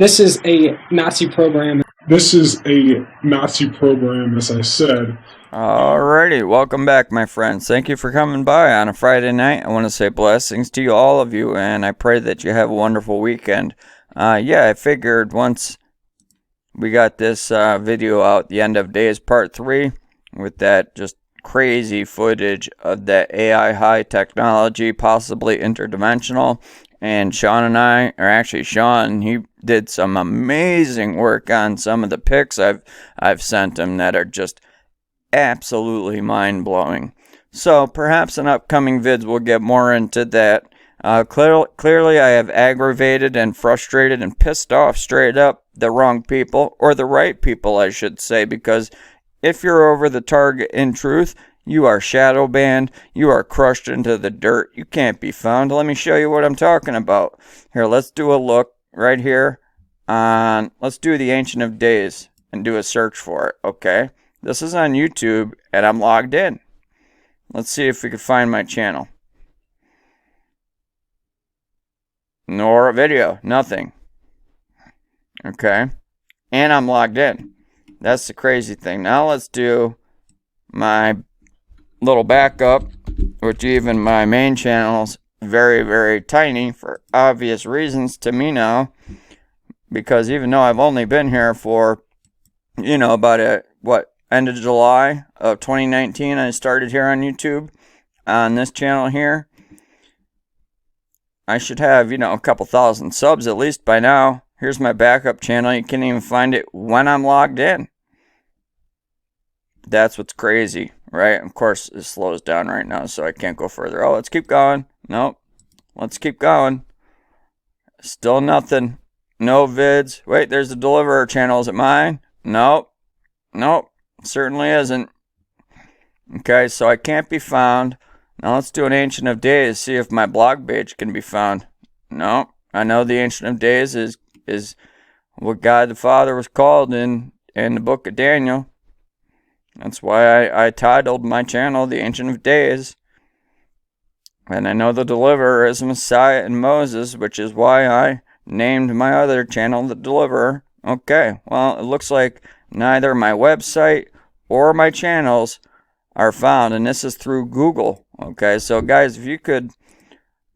This is a Nazi program. This is a Nazi program, as I said. Alrighty, welcome back, my friends. Thank you for coming by on a Friday night. I want to say blessings to you, all of you, and I pray that you have a wonderful weekend. Yeah, I figured once we got this video out, the end of days part 3, with that just crazy footage of that AI high technology, possibly interdimensional. And Sean and I, or actually Sean, he did some amazing work on some of the pics I've sent him that are just absolutely mind-blowing. So perhaps in upcoming vids we'll get more into that. Clearly I have aggravated and frustrated and pissed off straight up the wrong people, or the right people I should say, because if you're over the target in truth, you are shadow banned, you are crushed into the dirt, you can't be found. Let me show you what I'm talking about. Here, let's do a look right here on, let's do the Ancient of Days and do a search for it, okay? This is on YouTube and I'm logged in. Let's see if we can find my channel. Nor a video, nothing. Okay, and I'm logged in. That's the crazy thing. Now let's do my little backup, which even my main channel's very, very tiny for obvious reasons to me now, because even though I've only been here for, you know, about end of July of 2019, I started here on YouTube on this channel here. I should have, you know, a couple thousand subs at least by now. Here's my backup channel. You can't even find it when I'm logged in. That's what's crazy, right? Of course, it slows down right now, so I can't go further. Oh, let's keep going. Nope. Let's keep going. Still nothing. No vids. Wait, there's the Deliverer channel. Is it mine? Nope. Nope. Certainly isn't. Okay, so I can't be found. Now let's do an Ancient of Days, see if my blog page can be found. No, I know the Ancient of Days is what God the Father was called in the book of Daniel. That's why I titled my channel The Ancient of Days. And I know the Deliverer is Messiah and Moses, which is why I named my other channel The Deliverer. Okay, well, it looks like neither my website or my channels are found, and this is through Google. Okay, so guys, if you could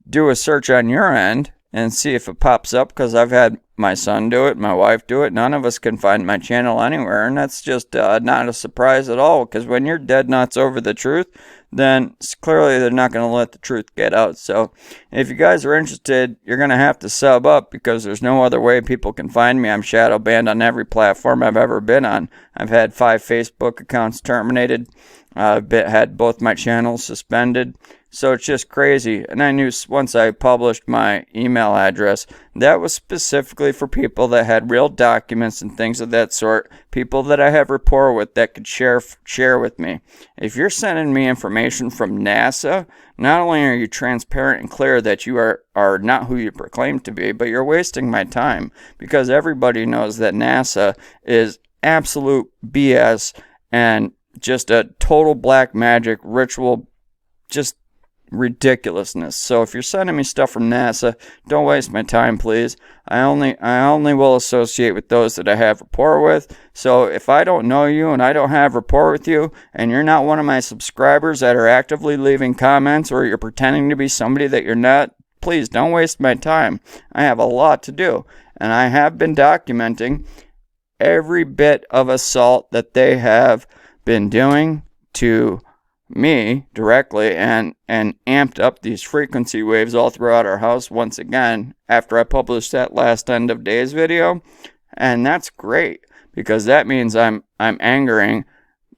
do a search on your end and see if it pops up, because I've had my son do it, my wife do it, none of us can find my channel anywhere, and that's just not a surprise at all, because when you're dead nuts over the truth, then clearly they're not going to let the truth get out. So if you guys are interested, you're going to have to sub up, because there's no other way people can find me. I'm shadow banned on every platform I've ever been on. I've had 5 Facebook accounts terminated. I've had both my channels suspended. So it's just crazy. And I knew once I published my email address, that was specifically for people that had real documents and things of that sort. People that I have rapport with that could share with me. If you're sending me information from NASA, not only are you transparent and clear that you are not who you proclaim to be, but you're wasting my time. Because everybody knows that NASA is absolute BS and just a total black magic ritual, just ridiculousness. So if you're sending me stuff from NASA, don't waste my time, please. I only will associate with those that I have rapport with. So if I don't know you and I don't have rapport with you, and you're not one of my subscribers that are actively leaving comments, or you're pretending to be somebody that you're not, please don't waste my time. I have a lot to do, and I have been documenting every bit of assault that they have been doing to me directly, and amped up these frequency waves all throughout our house once again after I published that last End of Days video. And that's great, because that means I'm angering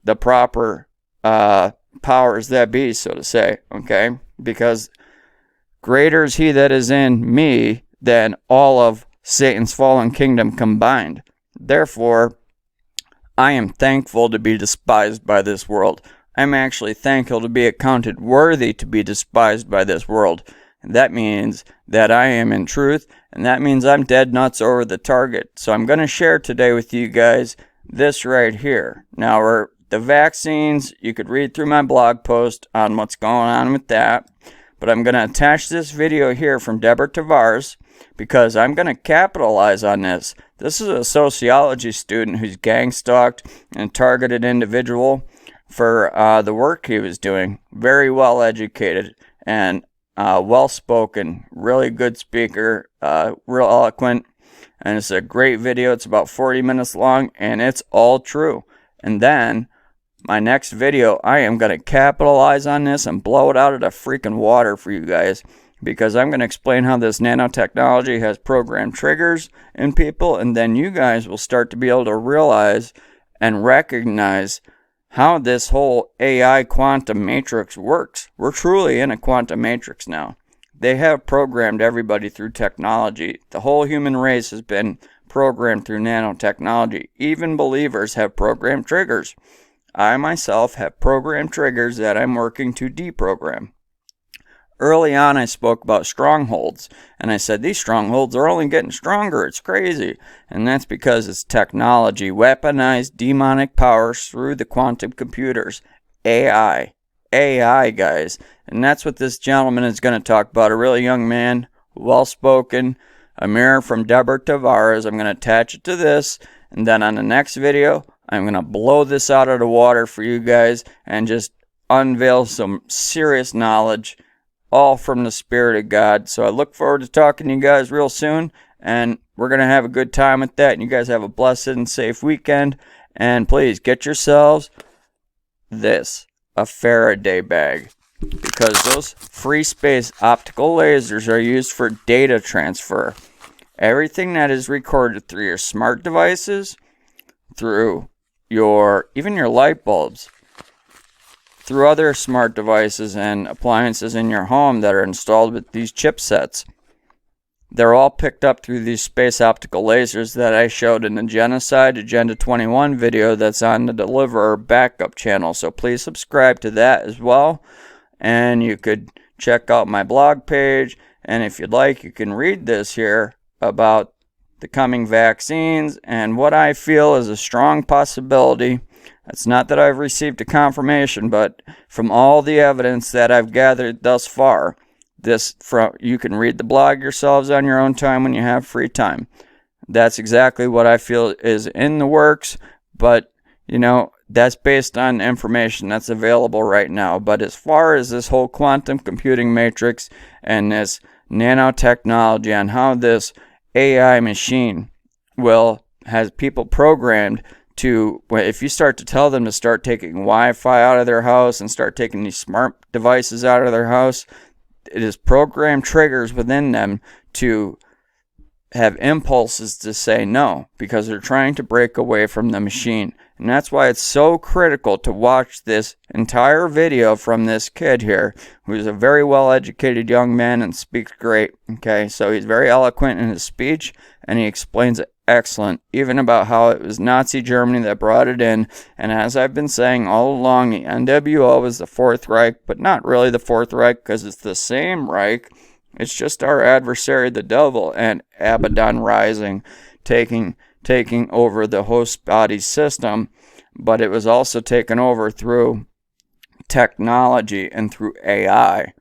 the proper powers that be, so to say, okay? Because greater is he that is in me than all of Satan's fallen kingdom combined. Therefore, I am thankful to be despised by this world. I'm actually thankful to be accounted worthy to be despised by this world. And that means that I am in truth, and that means I'm dead nuts over the target. So I'm going to share today with you guys this right here. Now, the vaccines, you could read through my blog post on what's going on with that. But I'm going to attach this video here from Deborah Tavares. because I'm going to capitalize on this. This is a sociology student who's gang stalked and targeted individual for the work he was doing. Very well educated and well spoken, really good speaker, real eloquent, and it's a great video. It's about 40 minutes long, and it's all true. And then my next video, I am going to capitalize on this and blow it out of the freaking water for you guys, because I'm going to explain how this nanotechnology has programmed triggers in people, and then you guys will start to be able to realize and recognize how this whole AI quantum matrix works. We're truly in a quantum matrix now. They have programmed everybody through technology. The whole human race has been programmed through nanotechnology. Even believers have programmed triggers. I myself have programmed triggers that I'm working to deprogram. Early on, I spoke about strongholds, and I said these strongholds are only getting stronger. It's crazy. And that's because it's technology, weaponized demonic powers through the quantum computers. AI, guys. And that's what this gentleman is going to talk about. A really young man, well-spoken, a mirror from Deborah Tavares. I'm going to attach it to this, and then on the next video, I'm going to blow this out of the water for you guys and just unveil some serious knowledge, all from the Spirit of God. So I look forward to talking to you guys real soon, and we're going to have a good time with that, and you guys have a blessed and safe weekend. And please get yourselves a Faraday bag, because those free space optical lasers are used for data transfer. Everything that is recorded through your smart devices, through even your light bulbs, through other smart devices and appliances in your home that are installed with these chipsets, they're all picked up through these space optical lasers that I showed in the Genocide Agenda 21 video that's on the Deliverer backup channel. So please subscribe to that as well. And you could check out my blog page. And if you'd like, you can read this here about the coming vaccines and what I feel is a strong possibility. It's not that I've received a confirmation, but from all the evidence that I've gathered thus far, you can read the blog yourselves on your own time when you have free time. That's exactly what I feel is in the works, but that's based on information that's available right now. But as far as this whole quantum computing matrix and this nanotechnology on how this AI machine has people programmed to, if you start to tell them to start taking Wi-Fi out of their house and start taking these smart devices out of their house, it is programmed triggers within them to have impulses to say no, because they're trying to break away from the machine. And that's why it's so critical to watch this entire video from this kid here, who's a very well-educated young man and speaks great. Okay, so he's very eloquent in his speech, and he explains it excellent, even about how it was Nazi Germany that brought it in. And as I've been saying all along, the NWO was the Fourth Reich, but not really the Fourth Reich, because it's the same Reich. It's just our adversary, the devil, and Abaddon Rising taking over the host body system, but it was also taken over through technology and through AI.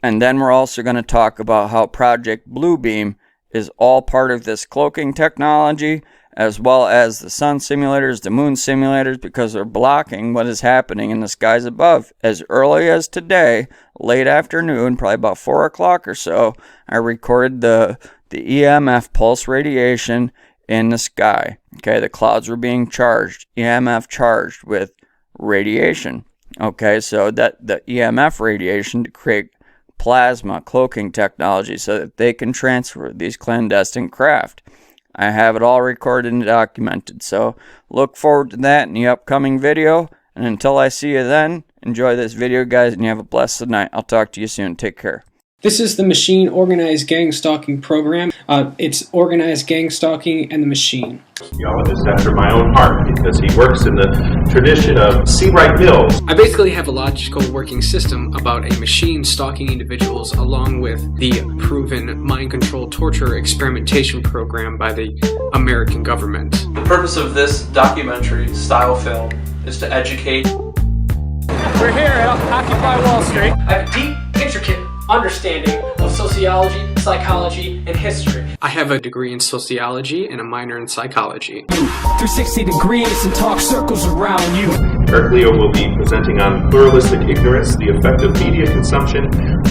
And then we're also going to talk about how Project Bluebeam is all part of this cloaking technology, as well as the sun simulators, the moon simulators, because they're blocking what is happening in the skies above. As early as today, late afternoon, probably about 4 o'clock or so, I recorded the EMF pulse radiation in the sky. Okay, the clouds were being charged, EMF charged with radiation. Okay, so that the EMF radiation to create plasma cloaking technology so that they can transfer these clandestine craft. I have it all recorded and documented, so look forward to that in the upcoming video. And until I see you then, enjoy this video, guys, and you have a blessed night. I'll talk to you soon. Take care. This is the Machine Organized Gang Stalking Program. It's Organized Gang Stalking and the Machine. Geologist after my own heart, because he works in the tradition of C. Wright Mills. I basically have a logical working system about a machine stalking individuals, along with the proven mind control torture experimentation program by the American government. The purpose of this documentary style film is to educate. We're here at Occupy Wall Street. I have a deep, intricate understanding of sociology, psychology, and history. I have a degree in sociology and a minor in psychology. 360 degrees and talk circles around you. Eric Leo will be presenting on pluralistic ignorance, the effect of media consumption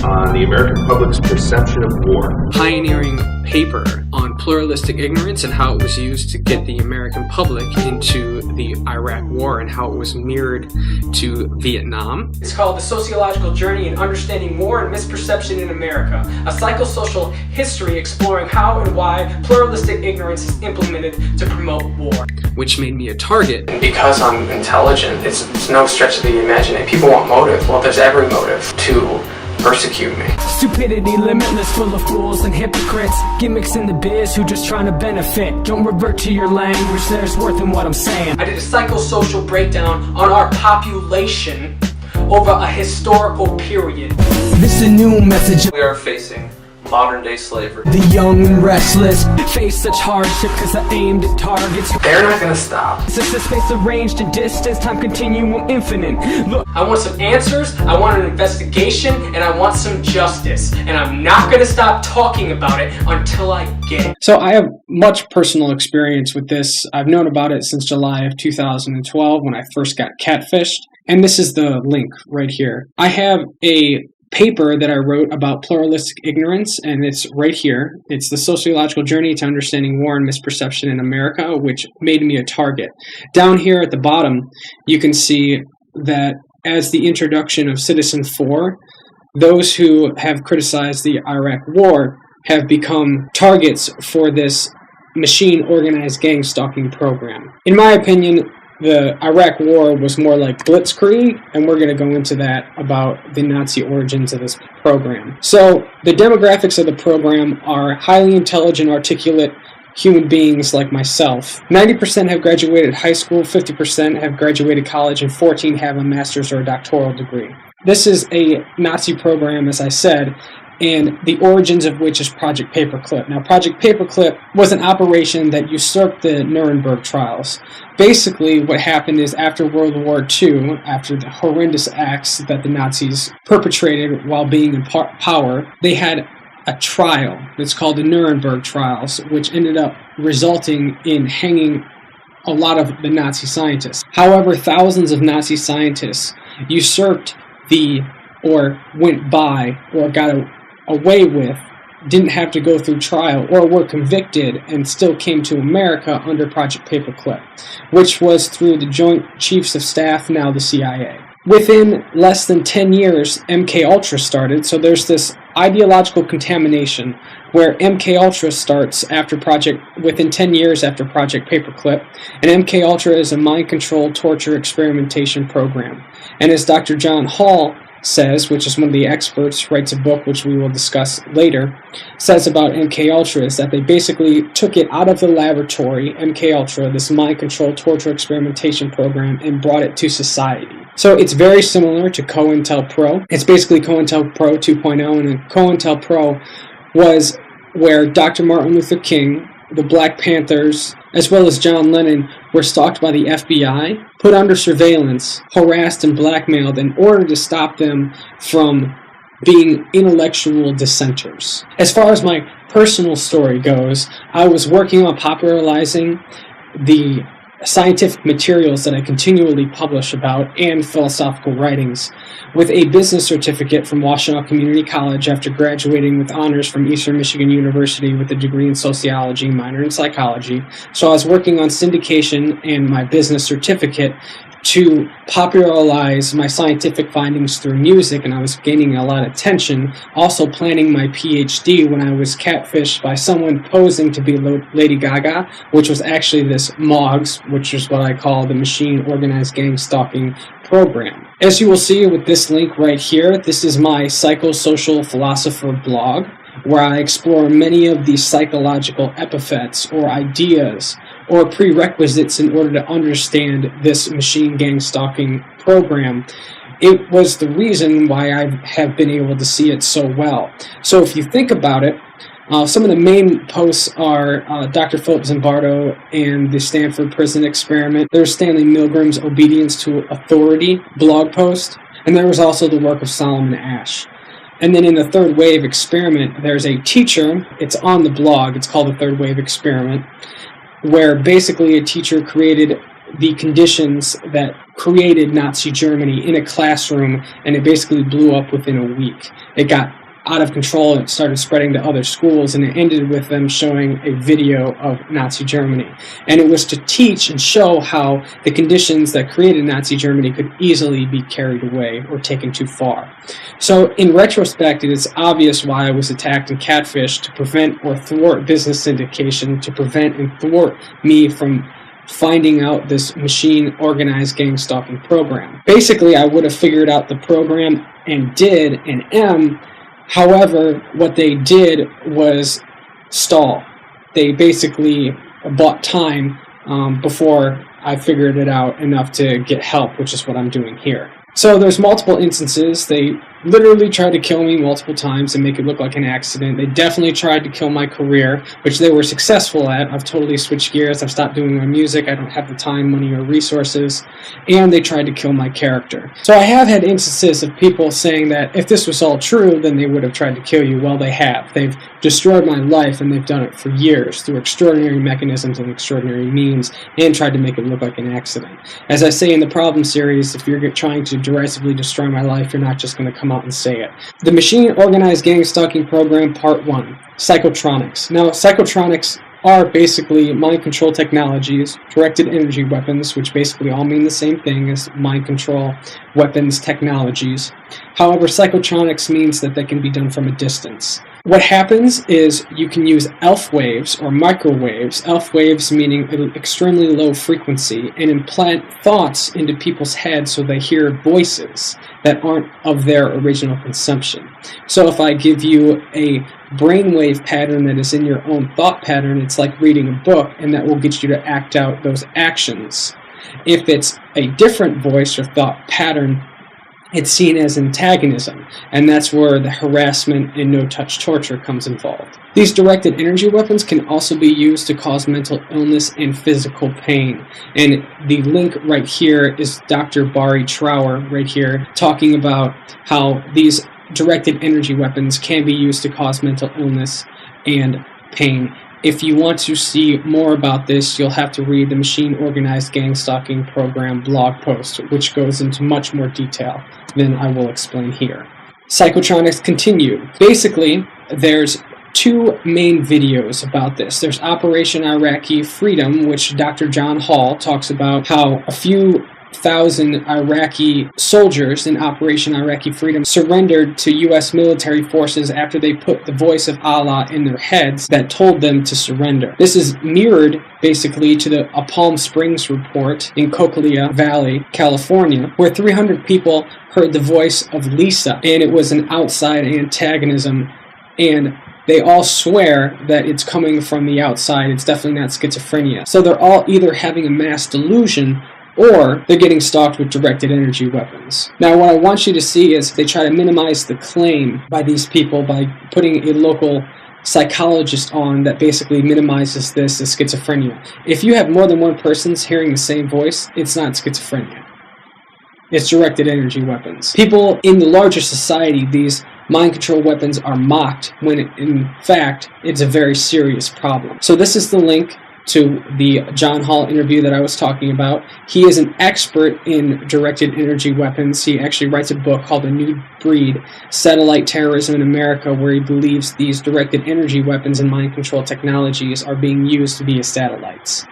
on the American public's perception of war. Pioneering paper on pluralistic ignorance and how it was used to get the American public into the Iraq War and how it was mirrored to Vietnam. It's called The Sociological Journey in Understanding War and Misperception in America, a psychosocial history exploring how and why pluralistic ignorance is implemented to promote war. Which made me a target. Because I'm intelligent, it's no stretch of the imagination. People want motive. Well, there's every motive to persecute me. Stupidity limitless, full of fools and hypocrites. Gimmicks in the biz who just trying to benefit. Don't revert to your language, there's worth in what I'm saying. I did a psychosocial breakdown on our population over a historical period. This is a new message. We are facing modern day slavery. The young and restless face such hardship because I aimed at targets. They're not gonna stop. It's a space arranged in distance, time continuum infinite. Look, I want some answers, I want an investigation, and I want some justice. And I'm not gonna stop talking about it until I get it. So I have much personal experience with this. I've known about it since July of 2012 when I first got catfished. And this is the link right here. I have a paper that I wrote about pluralistic ignorance, and it's right here. It's the sociological journey to understanding war and misperception in America, which made me a target. Down here at the bottom, you can see that as the introduction of Citizen 4, those who have criticized the Iraq War have become targets for this machine organized gang stalking program. In my opinion, the Iraq War was more like blitzkrieg, and we're going to go into that about the Nazi origins of this program. So the demographics of the program are highly intelligent, articulate human beings like myself. 90% have graduated high school, 50% have graduated college, and 14 have a master's or a doctoral degree. This is a Nazi program, as I said, and the origins of which is Project Paperclip. Now, Project Paperclip was an operation that usurped the Nuremberg trials. Basically, what happened is after World War II, after the horrendous acts that the Nazis perpetrated while being in power, they had a trial that's called the Nuremberg trials, which ended up resulting in hanging a lot of the Nazi scientists. However, thousands of Nazi scientists usurped or went by, or got away with, didn't have to go through trial, or were convicted and still came to America under Project Paperclip, which was through the Joint Chiefs of Staff, now the CIA. Within less than 10 years, MK Ultra started, so there's this ideological contamination where MK Ultra starts within 10 years after Project Paperclip, and MK Ultra is a mind-controlled torture experimentation program. And as Dr. John Hall says, which is one of the experts, writes a book which we will discuss later, says about MK Ultra is that they basically took it out of the laboratory, MK Ultra, this mind-controlled torture experimentation program, and brought it to society. So it's very similar to COINTELPRO. It's basically COINTELPRO 2.0, and COINTELPRO was where Dr. Martin Luther King, the Black Panthers, as well as John Lennon, were stalked by the FBI, put under surveillance, harassed and blackmailed in order to stop them from being intellectual dissenters. As far as my personal story goes, I was working on popularizing the scientific materials that I continually publish about and philosophical writings with a business certificate from Washtenaw Community College after graduating with honors from Eastern Michigan University with a degree in sociology, minor in psychology. So I was working on syndication and my business certificate to popularize my scientific findings through music, and I was gaining a lot of attention. Also planning my PhD when I was catfished by someone posing to be Lady Gaga, which was actually this MOGS, which is what I call the Machine Organized Gang Stalking Program. As you will see with this link right here, this is my Psychosocial Philosopher blog, where I explore many of these psychological epithets or ideas or prerequisites in order to understand this machine gang stalking program. It was the reason why I have been able to see it so well. So if you think about it, some of the main posts are Dr. Philip Zimbardo and the Stanford Prison Experiment. There's Stanley Milgram's Obedience to Authority blog post, and there was also the work of Solomon Asch. And then in the third wave experiment, there's a teacher, it's on the blog, it's called the third wave experiment, where basically a teacher created the conditions that created Nazi Germany in a classroom, and it basically blew up within a week. It got out of control, and it started spreading to other schools, and it ended with them showing a video of Nazi Germany. And it was to teach and show how the conditions that created Nazi Germany could easily be carried away or taken too far. So in retrospect, it is obvious why I was attacked and catfished, to prevent or thwart business syndication, to prevent and thwart me from finding out this machine organized gang stalking program. Basically, I would have figured out the program and did and am. However, what they did was stall. They basically bought time before I figured it out enough to get help, which is what I'm doing here. So there's multiple instances. They literally tried to kill me multiple times and make it look like an accident. They definitely tried to kill my career, which they were successful at. I've totally switched gears. I've stopped doing my music. I don't have the time, money, or resources. And they tried to kill my character. So I have had instances of people saying that if this was all true, then they would have tried to kill you. Well, they have. They've destroyed my life, and they've done it for years through extraordinary mechanisms and extraordinary means, and tried to make it look like an accident. As I say in the problem series, if you're trying to derisively destroy my life, you're not just going to come out and say it. The Machine Organized Gang Stalking Program, Part 1, Psychotronics. Now, psychotronics are basically mind control technologies, directed energy weapons, which basically all mean the same thing as mind control weapons technologies. However, psychotronics means that they can be done from a distance. What happens is you can use ELF waves or microwaves, ELF waves meaning an extremely low frequency, and implant thoughts into people's heads so they hear voices that aren't of their original consumption. So if I give you a brainwave pattern that is in your own thought pattern, it's like reading a book, and that will get you to act out those actions. If it's a different voice or thought pattern, it's seen as antagonism, and that's where the harassment and no-touch torture comes involved. These directed energy weapons can also be used to cause mental illness and physical pain. And the link right here is Dr. Barry Trower right here talking about how these directed energy weapons can be used to cause mental illness and pain. If you want to see more about this, you'll have to read the Machine Organized Gang Stalking Program blog post, which goes into much more detail than I will explain here. Psychotronics continue. Basically, there's two main videos about this. There's Operation Iraqi Freedom, which Dr. John Hall talks about how a few thousand Iraqi soldiers in Operation Iraqi Freedom surrendered to U.S. military forces after they put the voice of Allah in their heads that told them to surrender. This is mirrored basically to a Palm Springs report in Coquilla Valley, California, where 300 people heard the voice of Lisa, and it was an outside antagonism, and they all swear that it's coming from the outside. It's definitely not schizophrenia. So they're all either having a mass delusion or they're getting stalked with directed energy weapons. Now, what I want you to see is they try to minimize the claim by these people by putting a local psychologist on that basically minimizes this as schizophrenia. If you have more than one person hearing the same voice, it's not schizophrenia. It's directed energy weapons. People in the larger society, these mind control weapons are mocked when in fact it's a very serious problem. So this is the link to the John Hall interview that I was talking about. He is an expert in directed energy weapons. He actually writes a book called A New Breed, Satellite Terrorism in America, where he believes these directed energy weapons and mind control technologies are being used via satellites.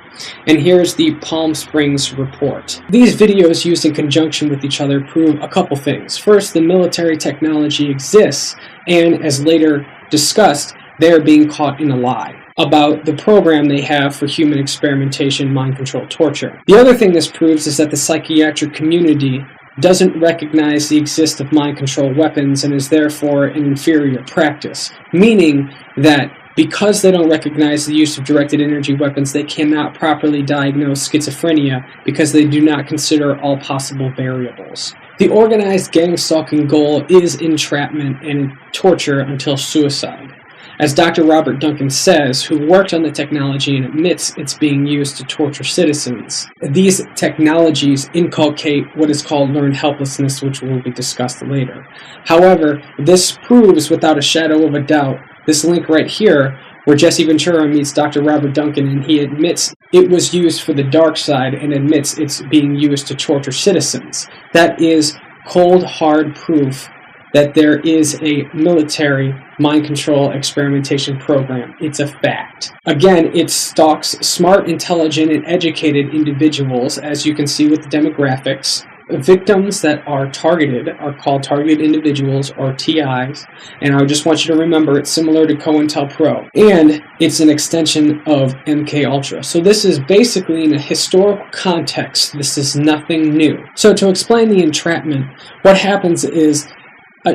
And here's the Palm Springs report. These videos used in conjunction with each other prove a couple things. First, the military technology exists, and as later discussed, they are being caught in a lie about the program they have for human experimentation, mind control, torture. The other thing this proves is that the psychiatric community doesn't recognize the existence of mind control weapons and is therefore an inferior practice, meaning that because they don't recognize the use of directed energy weapons, they cannot properly diagnose schizophrenia because they do not consider all possible variables. The organized gang stalking goal is entrapment and torture until suicide. as Dr. Robert Duncan says, who worked on the technology and admits it's being used to torture citizens. These technologies inculcate what is called learned helplessness, which will be discussed later. However, this proves without a shadow of a doubt, this link right here, where Jesse Ventura meets Dr. Robert Duncan and he admits it was used for the dark side and admits it's being used to torture citizens. That is cold, hard proof that there is a military mind control experimentation program. It's a fact. Again, it stalks smart, intelligent, and educated individuals, as you can see with the demographics. Victims that are targeted are called targeted individuals, or TIs, and I just want you to remember it's similar to COINTELPRO, and it's an extension of MKUltra. So this is basically in a historical context. This is nothing new. So to explain the entrapment, what happens is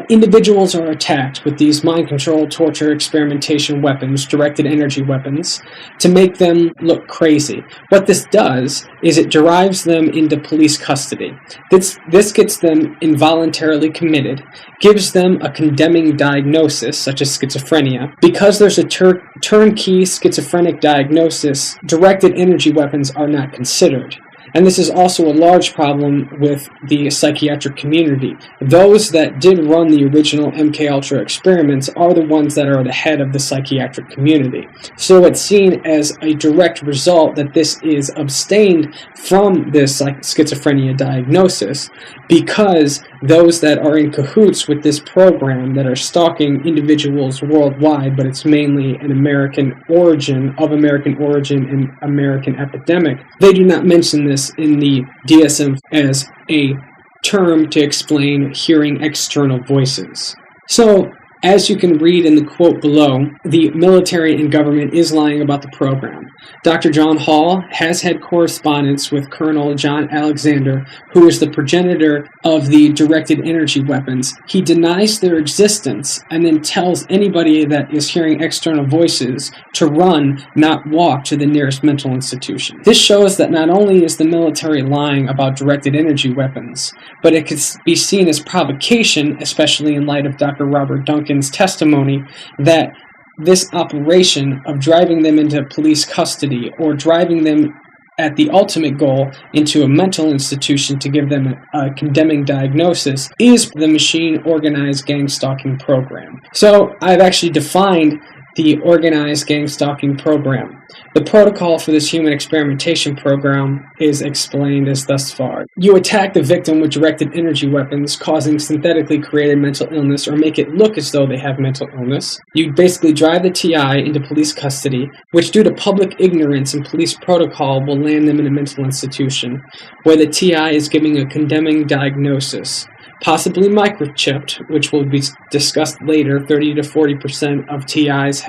individuals are attacked with these mind control, torture, experimentation weapons, directed energy weapons, to make them look crazy. What this does is it drives them into police custody. This gets them involuntarily committed, gives them a condemning diagnosis, such as schizophrenia. Because there's a turnkey schizophrenic diagnosis, directed energy weapons are not considered. And this is also a large problem with the psychiatric community. Those that did run the original MKUltra experiments are the ones that are the head of the psychiatric community. So it's seen as a direct result that this is abstained from this schizophrenia diagnosis, because those that are in cahoots with this program that are stalking individuals worldwide, but it's mainly an American origin and American epidemic, they do not mention this in the DSM as a term to explain hearing external voices. So, as you can read in the quote below, the military and government is lying about the program. Dr. John Hall has had correspondence with Colonel John Alexander, who is the progenitor of the directed energy weapons. He denies their existence and then tells anybody that is hearing external voices to run, not walk, to the nearest mental institution. This shows that not only is the military lying about directed energy weapons, but it could be seen as provocation, especially in light of Dr. Robert Duncan's testimony, that this operation of driving them into police custody or driving them at the ultimate goal into a mental institution to give them a condemning diagnosis is the machine organized gang stalking program. So I've actually defined the organized gang stalking program. The protocol for this human experimentation program is explained as thus far. You attack the victim with directed energy weapons, causing synthetically created mental illness or make it look as though they have mental illness. You basically drive the TI into police custody, which due to public ignorance and police protocol will land them in a mental institution, where the TI is giving a condemning diagnosis. Possibly microchipped, which will be discussed later. 30 to 40% of TIs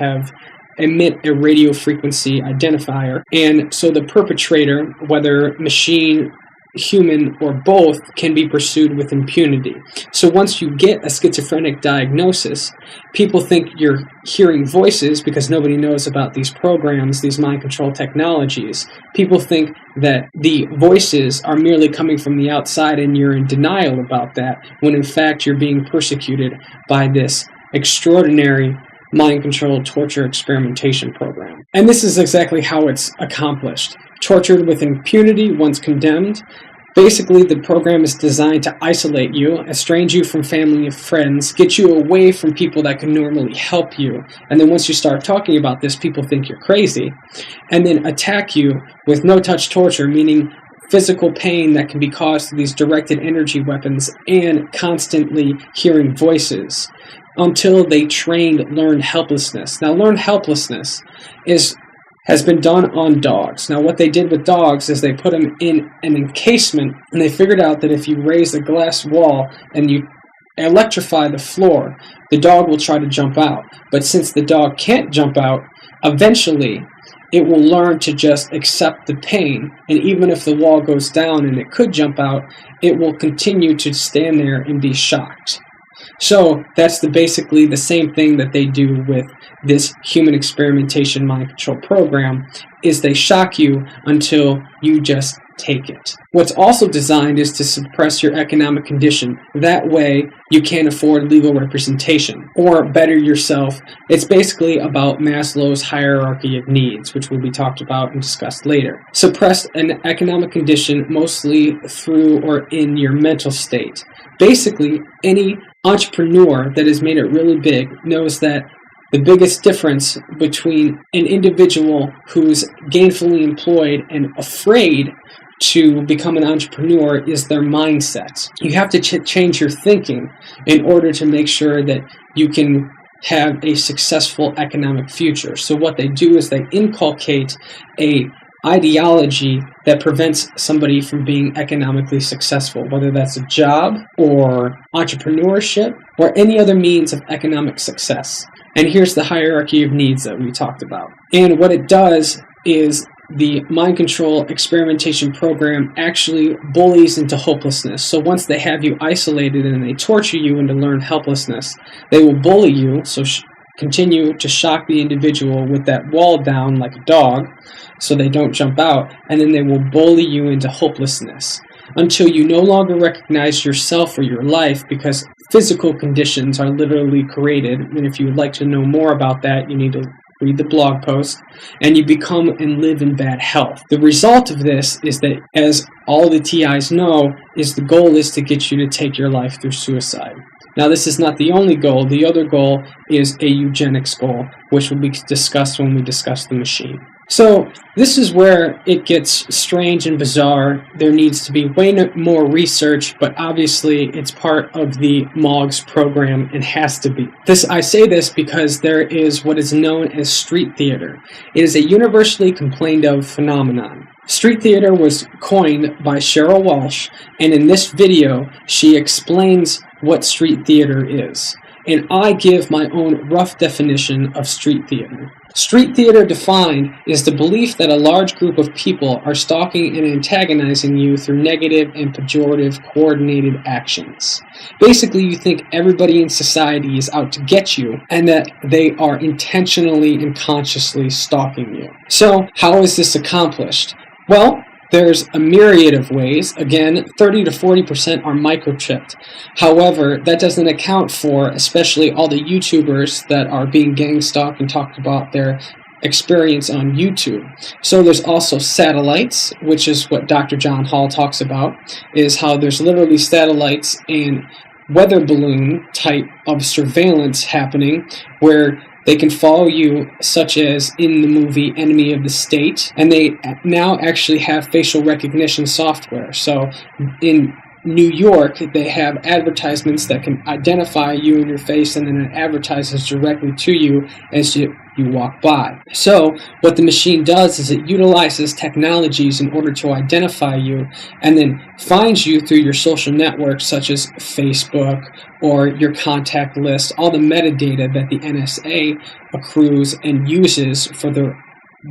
emit a radio frequency identifier, and so the perpetrator, whether machine, human, or both, can be pursued with impunity. So once you get a schizophrenic diagnosis, people think you're hearing voices because nobody knows about these programs, these mind control technologies. People think that the voices are merely coming from the outside and you're in denial about that, when in fact you're being persecuted by this extraordinary mind control torture experimentation program. And this is exactly how it's accomplished. Tortured with impunity once condemned. Basically, the program is designed to isolate you, estrange you from family and friends, get you away from people that can normally help you. And then once you start talking about this, people think you're crazy. And then attack you with no-touch torture, meaning physical pain that can be caused through these directed energy weapons and constantly hearing voices, until they learned helplessness. Now, learned helplessness has been done on dogs. Now, what they did with dogs is they put them in an encasement, and they figured out that if you raise a glass wall and you electrify the floor, the dog will try to jump out. But since the dog can't jump out, eventually it will learn to just accept the pain, and even if the wall goes down and it could jump out, it will continue to stand there and be shocked. So that's basically the same thing that they do with this human experimentation mind control program, is they shock you until you just take it. What's also designed is to suppress your economic condition. That way, you can't afford legal representation or better yourself. It's basically about Maslow's hierarchy of needs, which will be talked about and discussed later. Suppress an economic condition mostly through or in your mental state. Basically, any entrepreneur that has made it really big knows that the biggest difference between an individual who's gainfully employed and afraid to become an entrepreneur is their mindset. You have to change your thinking in order to make sure that you can have a successful economic future. So what they do is they inculcate a ideology that prevents somebody from being economically successful, whether that's a job or entrepreneurship or any other means of economic success. And here's the hierarchy of needs that we talked about. And what it does is the mind control experimentation program actually bullies into hopelessness. So once they have you isolated and they torture you into learned helplessness, they will bully you, so continue to shock the individual with that wall down like a dog so they don't jump out, and then they will bully you into hopelessness until you no longer recognize yourself or your life, because physical conditions are literally created. And if you would like to know more about that, you need to read the blog post, and you become and live in bad health. The result of this is that, as all the TIs know, is the goal is to get you to take your life through suicide. Now, this is not the only goal. The other goal is a eugenics goal, which will be discussed when we discuss the machine. So this is where it gets strange and bizarre. There needs to be way more research, but obviously it's part of the MOGS program and has to be. I say this because there is what is known as street theater. It is a universally complained of phenomenon. Street theater was coined by Cheryl Walsh, and in this video she explains what street theater is. And I give my own rough definition of street theater. Street theater defined is the belief that a large group of people are stalking and antagonizing you through negative and pejorative coordinated actions. Basically, you think everybody in society is out to get you and that they are intentionally and consciously stalking you. So, how is this accomplished? Well, there's a myriad of ways. Again, 30 to 40% are microchipped. However, that doesn't account for especially all the YouTubers that are being gang stalked and talked about their experience on YouTube. So there's also satellites, which is what Dr. John Hall talks about, is how there's literally satellites and weather balloon type of surveillance happening where they can follow you, such as in the movie Enemy of the State, and they now actually have facial recognition software. So in New York, they have advertisements that can identify you and your face, and then it advertises directly to you as you walk by. So what the machine does is it utilizes technologies in order to identify you and then finds you through your social networks such as Facebook or your contact list, all the metadata that the NSA accrues and uses for the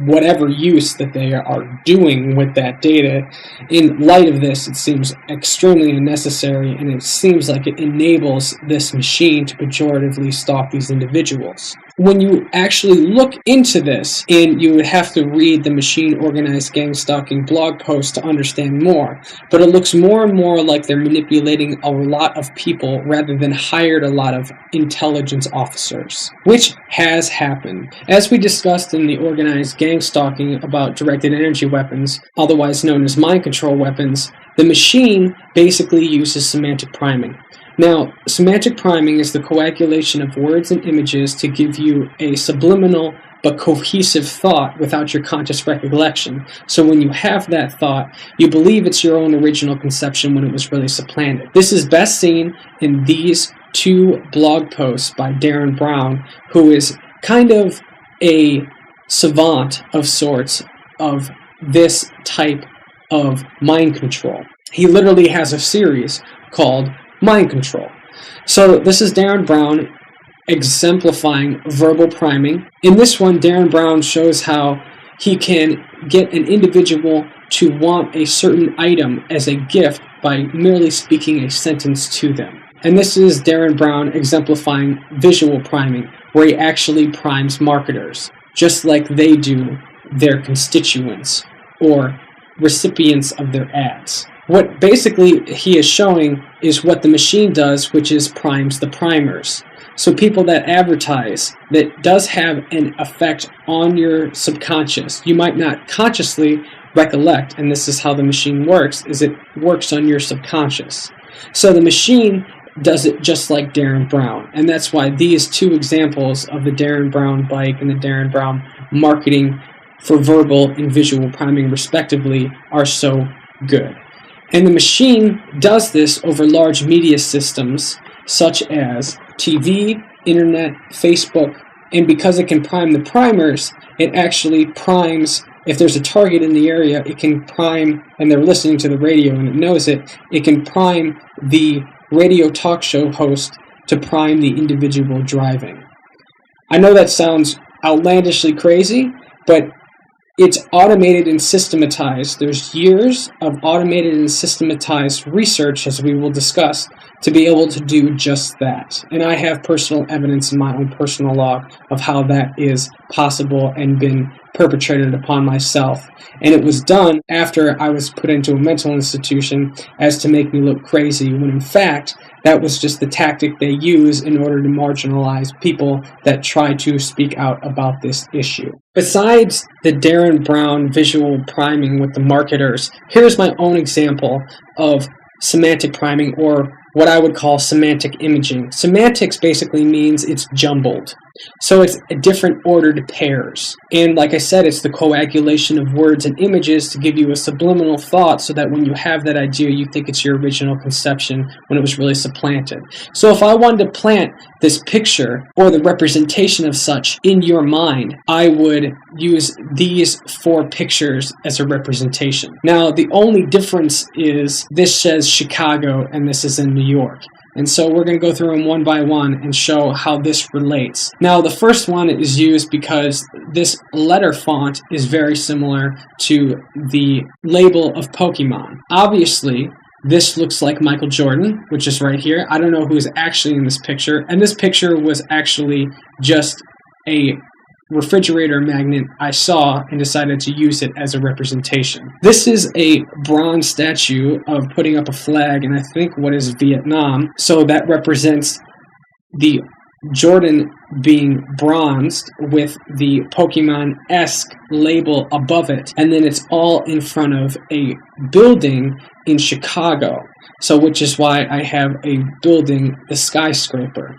whatever use that they are doing with that data. In light of this, it seems extremely unnecessary, and it seems like it enables this machine to pejoratively stalk these individuals. When you actually look into this, and you would have to read the Machine Organized Gang Stalking blog post to understand more, but it looks more and more like they're manipulating a lot of people rather than hired a lot of intelligence officers, which has happened. As we discussed in the Organized Gang Stalking about directed energy weapons, otherwise known as mind control weapons, the machine basically uses semantic priming. Now, semantic priming is the coagulation of words and images to give you a subliminal but cohesive thought without your conscious recollection. So when you have that thought, you believe it's your own original conception when it was really supplanted. This is best seen in these two blog posts by Darren Brown, who is kind of a savant of sorts of this type of mind control. He literally has a series called Mind Control. So this is Darren Brown exemplifying verbal priming. In this one, Darren Brown shows how he can get an individual to want a certain item as a gift by merely speaking a sentence to them. And this is Darren Brown exemplifying visual priming, where he actually primes marketers, just like they do their constituents or recipients of their ads. What basically he is showing is what the machine does, which is primes the primers. So people that advertise, that does have an effect on your subconscious. You might not consciously recollect, and this is how the machine works, is it works on your subconscious. So the machine does it just like Darren Brown, and that's why these two examples of the Darren Brown bike and the Darren Brown marketing for verbal and visual priming respectively are so good. And the machine does this over large media systems such as TV, internet, Facebook, and because it can prime the primers, it actually primes, if there's a target in the area, it can prime, and they're listening to the radio and it knows it can prime the radio talk show host to prime the individual driving. I know that sounds outlandishly crazy, but it's automated and systematized. There's years of automated and systematized research, as we will discuss, to be able to do just that. And I have personal evidence in my own personal log of how that is possible and been perpetrated upon myself. And it was done after I was put into a mental institution as to make me look crazy, when in fact, that was just the tactic they use in order to marginalize people that try to speak out about this issue. Besides the Darren Brown visual priming with the marketers, here's my own example of semantic priming, or what I would call semantic imaging. Semantics basically means it's jumbled. So it's a different ordered pairs. And like I said, it's the coagulation of words and images to give you a subliminal thought so that when you have that idea, you think it's your original conception when it was really supplanted. So if I wanted to plant this picture or the representation of such in your mind, I would use these 4 pictures as a representation. Now, the only difference is this says Chicago and this is in New York. And so we're going to go through them one by one and show how this relates. Now, the first one is used because this letter font is very similar to the label of Pokemon. Obviously, this looks like Michael Jordan, which is right here. I don't know who's actually in this picture. And this picture was actually just a refrigerator magnet I saw and decided to use it as a representation. This is a bronze statue of putting up a flag in, I think, what is Vietnam. So that represents the Jordan being bronzed with the Pokemon-esque label above it. And then it's all in front of a building in Chicago. So which is why I have a building, the skyscraper.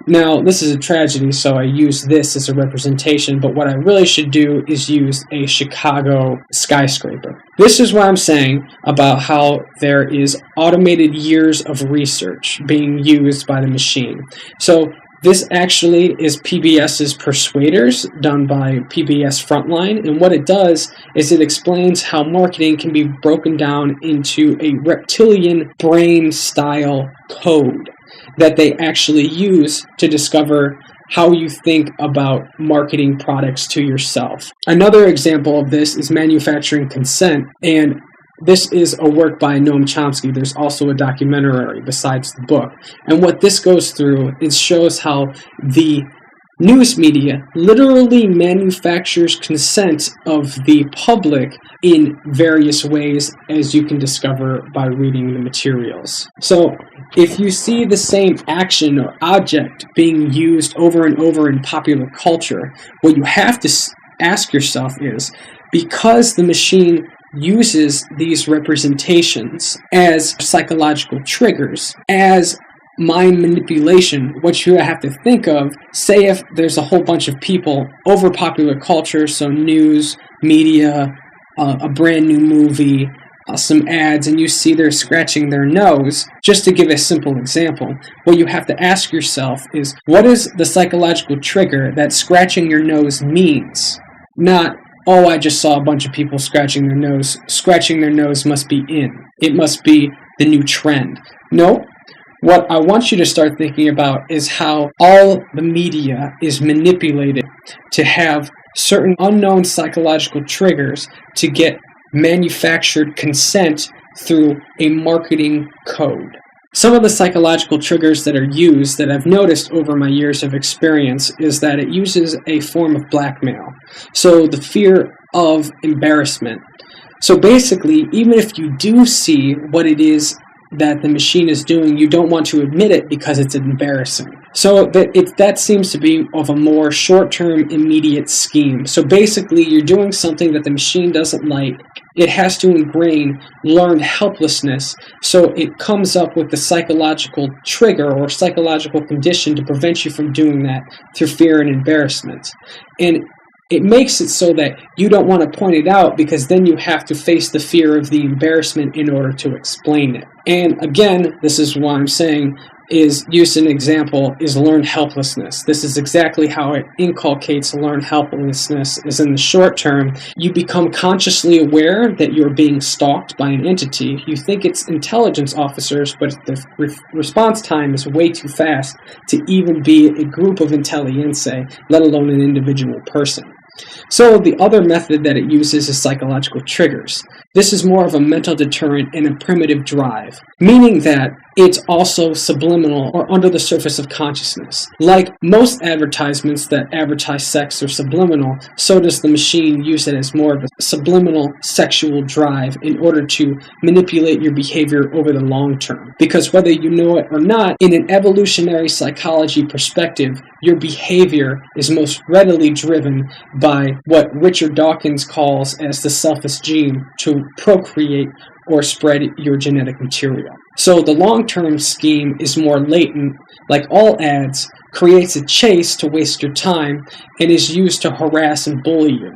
Now, this is a tragedy, so I use this as a representation, but what I really should do is use a Chicago skyscraper. This is what I'm saying about how there is automated years of research being used by the machine. So this actually is PBS's Persuaders, done by PBS Frontline, and what it does is it explains how marketing can be broken down into a reptilian brain-style code that they actually use to discover how you think about marketing products to yourself. Another example of this is manufacturing consent, and this is a work by Noam Chomsky. There's also a documentary besides the book. And what this goes through, it shows how the news media literally manufactures consent of the public in various ways, as you can discover by reading the materials. So if you see the same action or object being used over and over in popular culture, what you have to ask yourself is, because the machine uses these representations as psychological triggers, as mind manipulation, what you have to think of, say if there's a whole bunch of people over popular culture, so news, media, a brand new movie, some ads, and you see they're scratching their nose, just to give a simple example, what you have to ask yourself is, what is the psychological trigger that scratching your nose means? Not, oh, I just saw a bunch of people scratching their nose. Scratching their nose must be in. It must be the new trend. No. What I want you to start thinking about is how all the media is manipulated to have certain unknown psychological triggers to get manufactured consent through a marketing code. Some of the psychological triggers that are used that I've noticed over my years of experience is that it uses a form of blackmail. So the fear of embarrassment. So basically, even if you do see what it is that the machine is doing, you don't want to admit it because it's embarrassing. So that seems to be of a more short-term, immediate scheme. So basically, you're doing something that the machine doesn't like. It has to ingrain learned helplessness, so it comes up with the psychological trigger or psychological condition to prevent you from doing that through fear and embarrassment. And it makes it so that you don't want to point it out because then you have to face the fear of the embarrassment in order to explain it. And again, this is what I'm saying is used an example is learned helplessness. This is exactly how it inculcates learned helplessness is in the short term, you become consciously aware that you're being stalked by an entity. You think it's intelligence officers, but the response time is way too fast to even be a group of intelligenceae, let alone an individual person. So the other method that it uses is psychological triggers. This is more of a mental deterrent and a primitive drive, meaning that it's also subliminal or under the surface of consciousness. Like most advertisements that advertise sex are subliminal, so does the machine use it as more of a subliminal sexual drive in order to manipulate your behavior over the long term. Because whether you know it or not, in an evolutionary psychology perspective, your behavior is most readily driven by what Richard Dawkins calls as the selfish gene to procreate or spread your genetic material. So the long-term scheme is more latent, like all ads, creates a chase to waste your time, and is used to harass and bully you.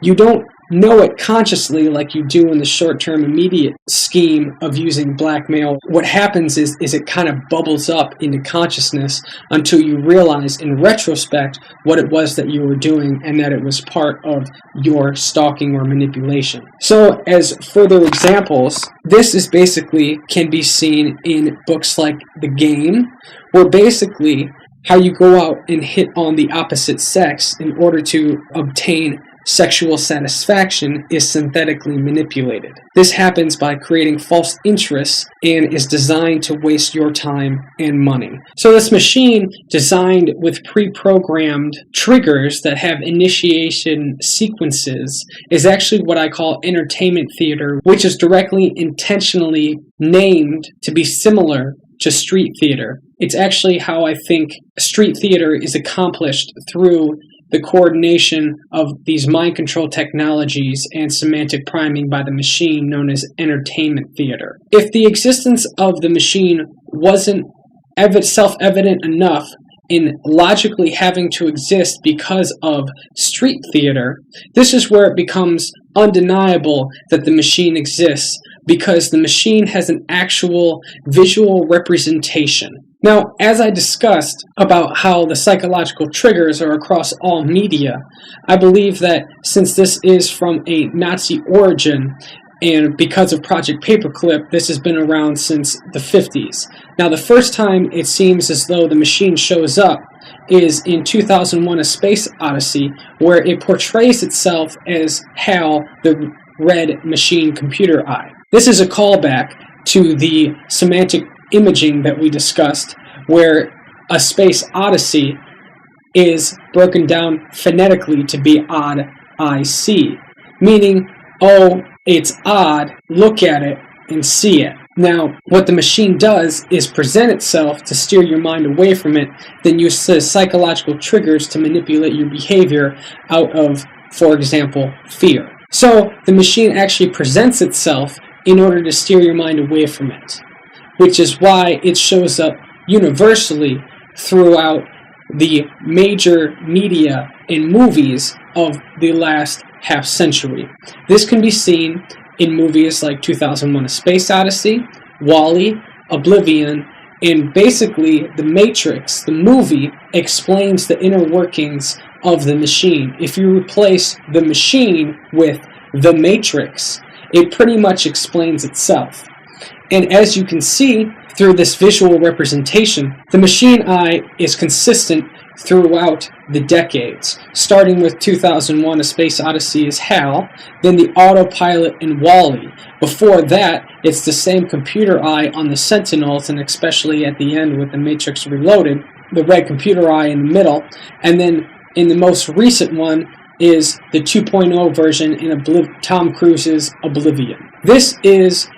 You don't know it consciously like you do in the short-term immediate scheme of using blackmail. What happens is it kind of bubbles up into consciousness until you realize in retrospect what it was that you were doing and that it was part of your stalking or manipulation. So as further examples, this is basically can be seen in books like The Game, where basically how you go out and hit on the opposite sex in order to obtain sexual satisfaction is synthetically manipulated. This happens by creating false interests and is designed to waste your time and money. So this machine, designed with pre-programmed triggers that have initiation sequences, is actually what I call entertainment theater, which is directly intentionally named to be similar to street theater. It's actually how I think street theater is accomplished through the coordination of these mind control technologies and semantic priming by the machine known as entertainment theater. If the existence of the machine wasn't self-evident enough in logically having to exist because of street theater, this is where it becomes undeniable that the machine exists because the machine has an actual visual representation. Now, as I discussed about how the psychological triggers are across all media, I believe that since this is from a Nazi origin, and because of Project Paperclip, this has been around since the 50s. Now, the first time it seems as though the machine shows up is in 2001: A Space Odyssey, where it portrays itself as HAL, the red machine computer eye. This is a callback to the semantic imaging that we discussed, where A Space Odyssey is broken down phonetically to be odd IC, meaning, oh, it's odd, look at it and see it. Now, what the machine does is present itself to steer your mind away from it, then use psychological triggers to manipulate your behavior out of, for example, fear. So the machine actually presents itself in order to steer your mind away from it, which is why it shows up universally throughout the major media and movies of the last half century. This can be seen in movies like 2001: A Space Odyssey, WALL-E, Oblivion, and basically The Matrix, the movie, explains the inner workings of the machine. If you replace the machine with The Matrix, it pretty much explains itself. And as you can see through this visual representation, the machine eye is consistent throughout the decades, starting with 2001 A Space Odyssey as HAL, then the autopilot in WALL-E. Before that, it's the same computer eye on the Sentinels, and especially at the end with the Matrix Reloaded, the red computer eye in the middle, and then in the most recent one is the 2.0 version in Tom Cruise's Oblivion. This is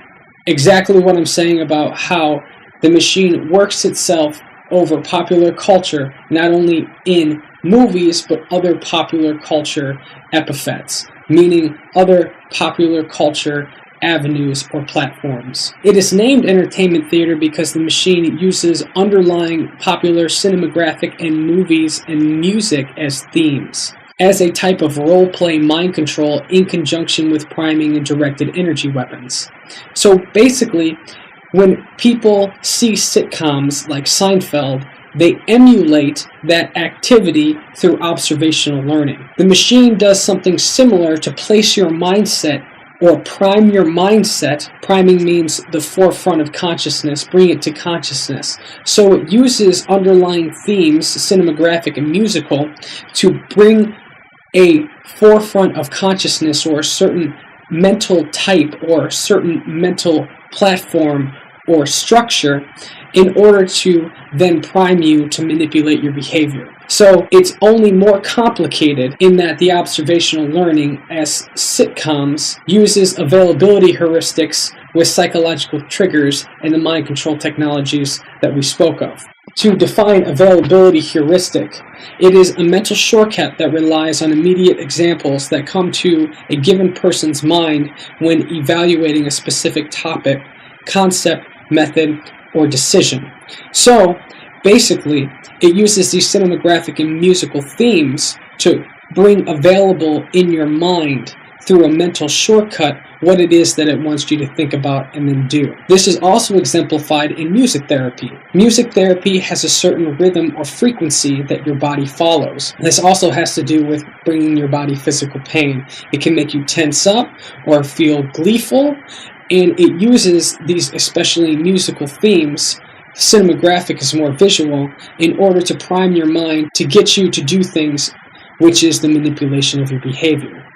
exactly what I'm saying about how the machine works itself over popular culture, not only in movies, but other popular culture epithets, meaning other popular culture avenues or platforms. It is named entertainment theater because the machine uses underlying popular cinematographic and movies and music as themes, as a type of role-play mind control in conjunction with priming and directed energy weapons. So basically, when people see sitcoms like Seinfeld, they emulate that activity through observational learning. The machine does something similar to place your mindset or prime your mindset. Priming means the forefront of consciousness, bring it to consciousness. So it uses underlying themes, cinematographic and musical, to bring a forefront of consciousness or a certain mental type or a certain mental platform or structure in order to then prime you to manipulate your behavior. So it's only more complicated in that the observational learning as sitcoms uses availability heuristics with psychological triggers and the mind control technologies that we spoke of. To define availability heuristic, it is a mental shortcut that relies on immediate examples that come to a given person's mind when evaluating a specific topic, concept, method, or decision. So, basically, it uses these cinematographic and musical themes to bring available in your mind through a mental shortcut what it is that it wants you to think about and then do. This is also exemplified in music therapy. Music therapy has a certain rhythm or frequency that your body follows. This also has to do with bringing your body physical pain. It can make you tense up or feel gleeful, and it uses these especially musical themes. Cinematographic is more visual in order to prime your mind to get you to do things, which is the manipulation of your behavior.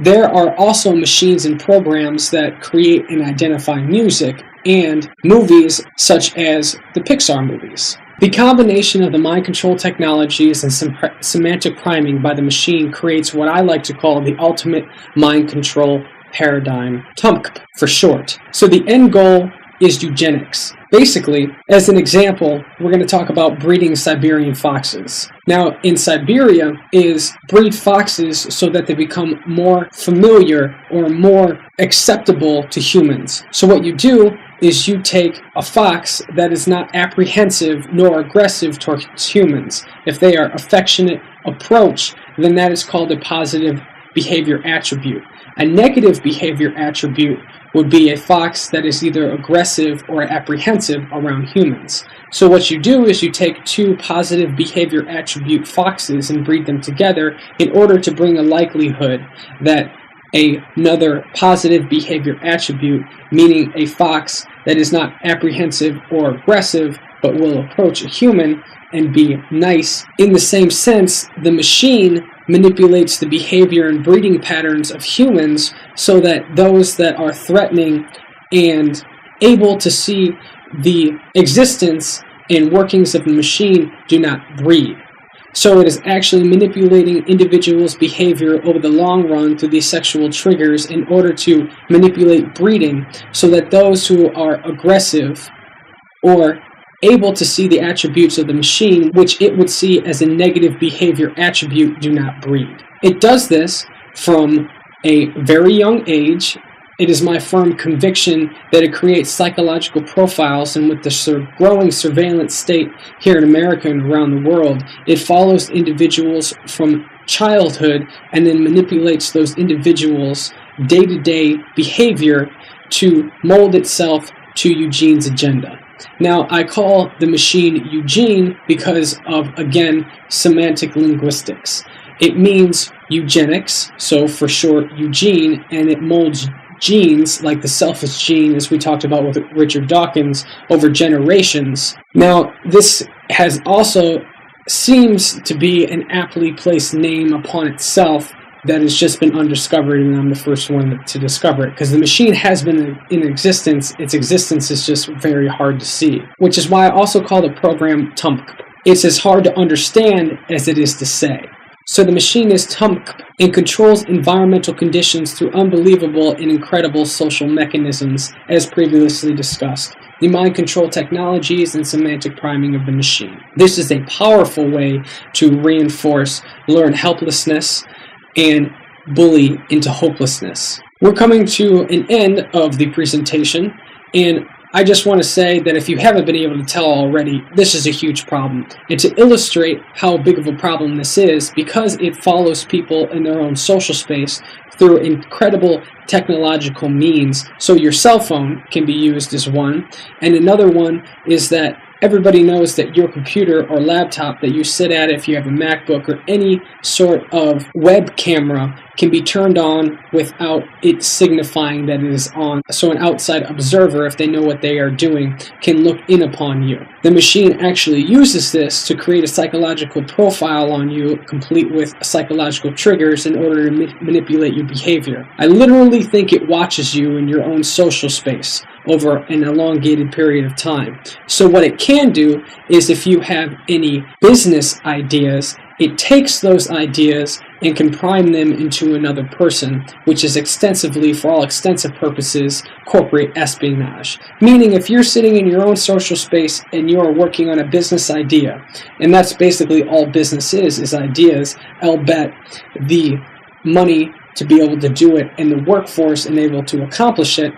There are also machines and programs that create and identify music and movies such as the Pixar movies. The combination of the mind control technologies and semantic priming by the machine creates what I like to call the ultimate mind control paradigm, TUMC for short. So the end goal is eugenics. Basically, as an example, we're going to talk about breeding Siberian foxes. Now, in Siberia is breed foxes so that they become more familiar or more acceptable to humans. So what you do is you take a fox that is not apprehensive nor aggressive towards humans. If they are affectionate approach, then that is called a positive behavior attribute. A negative behavior attribute would be a fox that is either aggressive or apprehensive around humans. So what you do is you take two positive behavior attribute foxes and breed them together in order to bring a likelihood that another positive behavior attribute, meaning a fox that is not apprehensive or aggressive but will approach a human and be nice. In the same sense, the machine manipulates the behavior and breeding patterns of humans so that those that are threatening and able to see the existence and workings of the machine do not breed. So it is actually manipulating individuals' behavior over the long run through these sexual triggers in order to manipulate breeding so that those who are aggressive or able to see the attributes of the machine, which it would see as a negative behavior attribute, do not breed. It does this from a very young age. It is my firm conviction that it creates psychological profiles, and with the growing surveillance state here in America and around the world, it follows individuals from childhood and then manipulates those individuals' day-to-day behavior to mold itself to Eugene's agenda. Now, I call the machine Eugene because of, again, semantic linguistics. It means eugenics, so for short, Eugene, and it molds genes, like the selfish gene, as we talked about with Richard Dawkins, over generations. Now, this has also seems to be an aptly placed name upon itself that has just been undiscovered, and I'm the first one to discover it, because the machine has been in existence. Its existence is just very hard to see, which is why I also call the program TUMP. It's as hard to understand as it is to say. So the machine is TUMP and controls environmental conditions through unbelievable and incredible social mechanisms, as previously discussed, the mind control technologies and semantic priming of the machine. This is a powerful way to reinforce learned helplessness and bully into hopelessness. We're coming to an end of the presentation, and I just want to say that if you haven't been able to tell already, this is a huge problem. And to illustrate how big of a problem this is, because it follows people in their own social space through incredible technological means. So your cell phone can be used as one, and another one is that everybody knows that your computer or laptop that you sit at, if you have a MacBook or any sort of web camera, can be turned on without it signifying that it is on. So an outside observer, if they know what they are doing, can look in upon you. The machine actually uses this to create a psychological profile on you, complete with psychological triggers in order to manipulate your behavior. I literally think it watches you in your own social space over an elongated period of time. So what it can do is, if you have any business ideas, it takes those ideas and can prime them into another person, which is extensively, for all extensive purposes, corporate espionage. Meaning, if you're sitting in your own social space and you are working on a business idea, and that's basically all business is ideas, I'll bet the money to be able to do it and the workforce and able to accomplish it,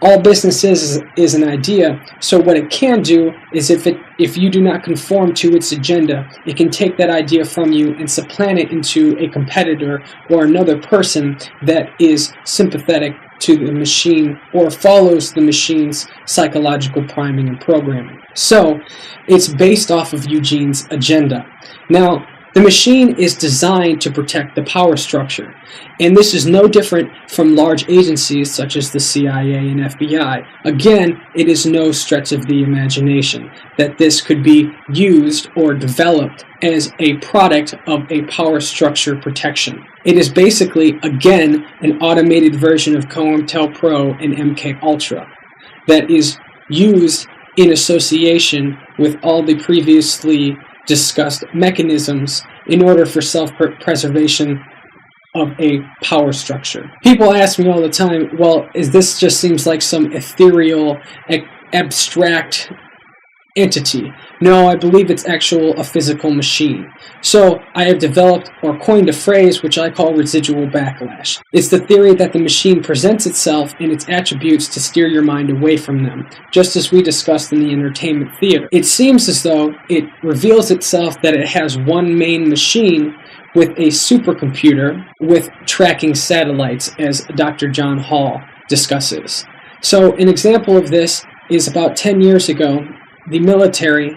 all business is an idea. So what it can do is, if you do not conform to its agenda, it can take that idea from you and supplant it into a competitor or another person that is sympathetic to the machine or follows the machine's psychological priming and programming. So it's based off of Eugene's agenda. Now, the machine is designed to protect the power structure, and this is no different from large agencies such as the CIA and FBI. Again, it is no stretch of the imagination that this could be used or developed as a product of a power structure protection. It is basically, again, an automated version of COINTELPRO and MK Ultra that is used in association with all the previously discussed mechanisms in order for self-preservation of a power structure. People ask me all the time, well, this just seems like some ethereal, abstract entity. No, I believe it's a physical machine. So I have developed or coined a phrase which I call residual backlash. It's the theory that the machine presents itself and its attributes to steer your mind away from them, just as we discussed in the entertainment theater. It seems as though it reveals itself that it has one main machine with a supercomputer with tracking satellites, as Dr. John Hall discusses. So an example of this is about 10 years ago, the military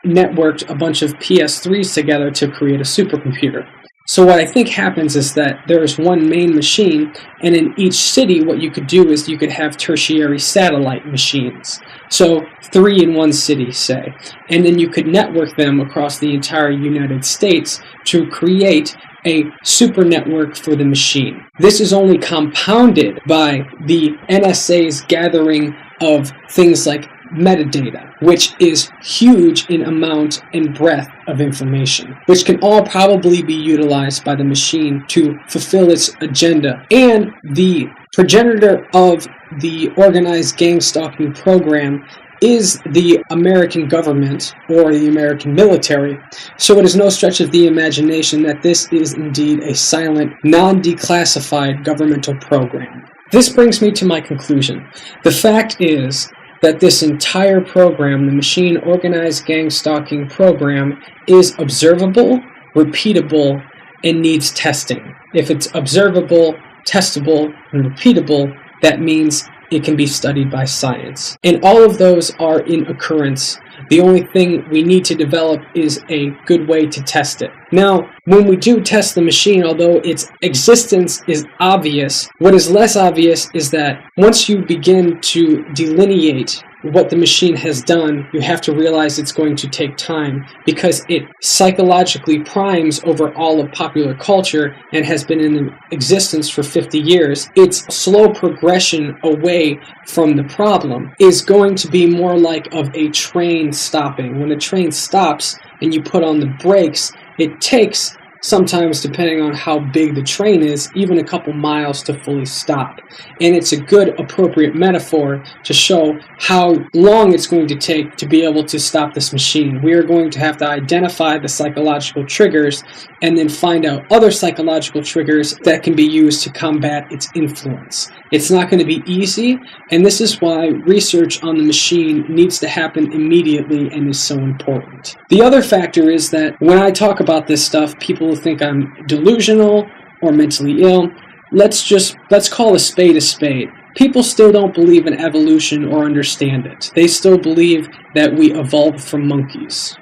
networked a bunch of PS3s together to create a supercomputer. So what I think happens is that there's one main machine, and in each city what you could do is you could have tertiary satellite machines. So 3 in one city, say. And then you could network them across the entire United States to create a super network for the machine. This is only compounded by the NSA's gathering of things like metadata, which is huge in amount and breadth of information, which can all probably be utilized by the machine to fulfill its agenda. And the progenitor of the organized gang stalking program is the American government or the American military. So it is no stretch of the imagination that this is indeed a silent, non-declassified governmental program. This brings me to my conclusion. The fact is that this entire program, the machine organized gang stalking program, is observable, repeatable, and needs testing. If it's observable, testable, and repeatable, that means it can be studied by science. And all of those are in occurrence The only thing we need to develop is a good way to test it. Now, when we do test the machine, although its existence is obvious, what is less obvious is that once you begin to delineate what the machine has done, you have to realize it's going to take time because it psychologically primes over all of popular culture and has been in existence for 50 years. Its slow progression away from the problem is going to be more like of a train stopping. When a train stops and you put on the brakes, it takes, sometimes depending on how big the train is, even a couple miles to fully stop. And it's a good appropriate metaphor to show how long it's going to take to be able to stop this machine. We are going to have to identify the psychological triggers and then find out other psychological triggers that can be used to combat its influence. It's not going to be easy, and this is why research on the machine needs to happen immediately and is so important. The other factor is that when I talk about this stuff, people will think I'm delusional or mentally ill. Let's call a spade a spade. People still don't believe in evolution or understand it. They still believe that we evolved from monkeys,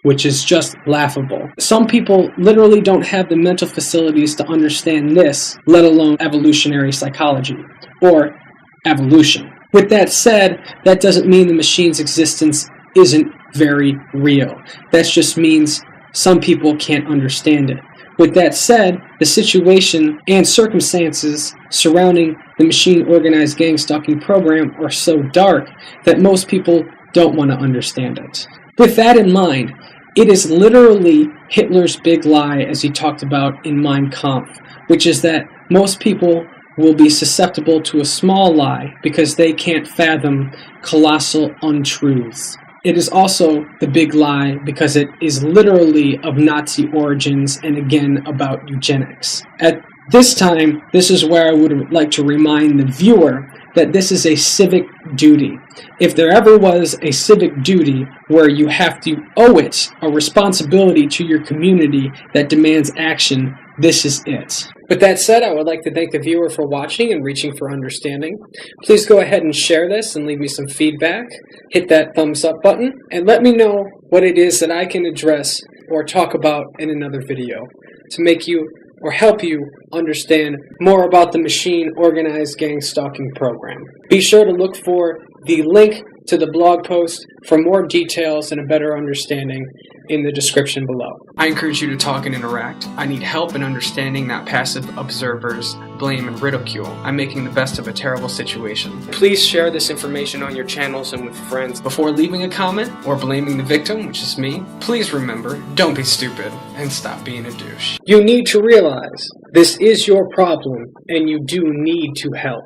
which is just laughable. Some people literally don't have the mental facilities to understand this, let alone evolutionary psychology or evolution. With that said, that doesn't mean the machine's existence isn't very real. That just means some people can't understand it. With that said, the situation and circumstances surrounding the machine organized gang stalking program are so dark that most people don't want to understand it. With that in mind, it is literally Hitler's big lie, as he talked about in Mein Kampf, which is that most people will be susceptible to a small lie because they can't fathom colossal untruths. It is also the big lie because it is literally of Nazi origins and again about eugenics. At this time, this is where I would like to remind the viewer that this is a civic duty. If there ever was a civic duty where you have to owe it a responsibility to your community that demands action, this is it. With that said, I would like to thank the viewer for watching and reaching for understanding. Please go ahead and share this and leave me some feedback. Hit that thumbs up button and let me know what it is that I can address or talk about in another video to make you or help you understand more about the machine organized gang stalking program. Be sure to look for the link to the blog post for more details and a better understanding in the description below. I encourage you to talk and interact. I need help in understanding, not passive observers, blame and ridicule. I'm making the best of a terrible situation. Please share this information on your channels and with friends. Before leaving a comment or blaming the victim, which is me, please remember, don't be stupid and stop being a douche. You need to realize this is your problem and you do need to help.